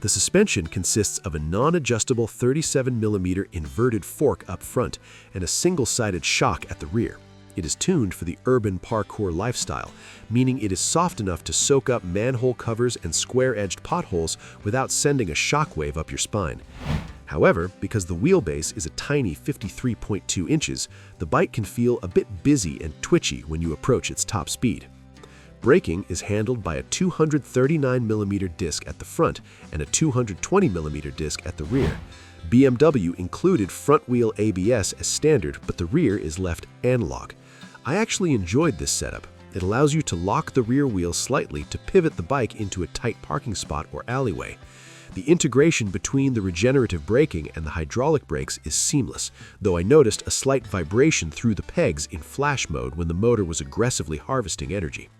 The suspension consists of a non-adjustable 37mm inverted fork up front and a single-sided shock at the rear. It is tuned for the urban parkour lifestyle, meaning it is soft enough to soak up manhole covers and square-edged potholes without sending a shockwave up your spine. However, because the wheelbase is a tiny 53.2 inches, the bike can feel a bit busy and twitchy when you approach its top speed. Braking is handled by a 239mm disc at the front and a 220mm disc at the rear. BMW included front-wheel ABS as standard, but the rear is left analog. I actually enjoyed this setup. It allows you to lock the rear wheel slightly to pivot the bike into a tight parking spot or alleyway. The integration between the regenerative braking and the hydraulic brakes is seamless, though I noticed a slight vibration through the pegs in flash mode when the motor was aggressively harvesting energy.